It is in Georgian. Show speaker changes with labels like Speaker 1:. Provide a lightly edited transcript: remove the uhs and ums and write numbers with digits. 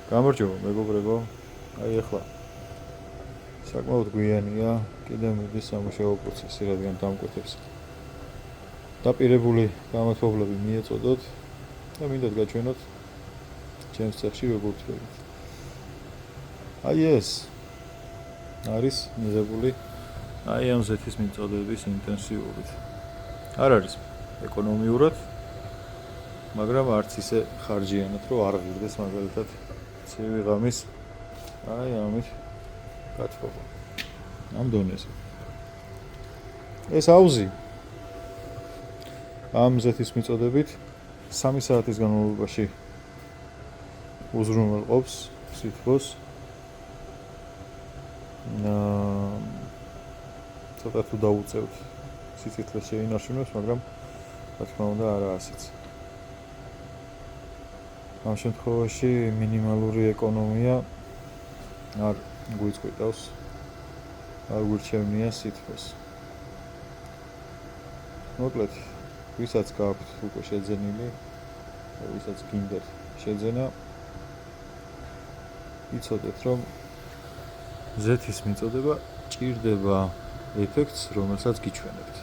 Speaker 1: გამარჯობა მეგობრებო. აი ახლა საკმაოდ გვიანია, კიდევ მიდის სამუშაო პროცესი, რადგან დამკვეთებს დაპირებული გამოთვლები მიეწოდოთ და მინდათ გაჩვენოთ ჩემს წეხში როგორ ვთქვით. აი ეს არის მიღებული აი ამ ზეთის მიწოდების ინტენსივობით. არ არის ეკონომიურად, მაგრამ არც ისე ხარჯიანად, რომ არ ღირდეს მაგალითად ცივი ღამის აი ამით გათბობა. ამ დონეზე. ეს აუზი ამ ზეთის მიწოდებით 3 საათის განმავლობაში უზრუნველყოფს სითბოს. ცოტა თუ დაუწევთ სიცოცხლე შეინარჩუნებს, მაგრამ რა თქმა უნდა არა ასეც. ამ შემთხვევაში მინიმალური ეკონომია არ გვიწყვეტავს, არ გვირჩევნია სითბოს. მოკლედ, ვისაც გაქვთ უკვე შეძენილი, ვისაც გინდათ შეძენა, იცოდეთ, რომ ზეთის მიწოდება ჭირდება ეფექტს, რომელსაც გიჩვენებთ.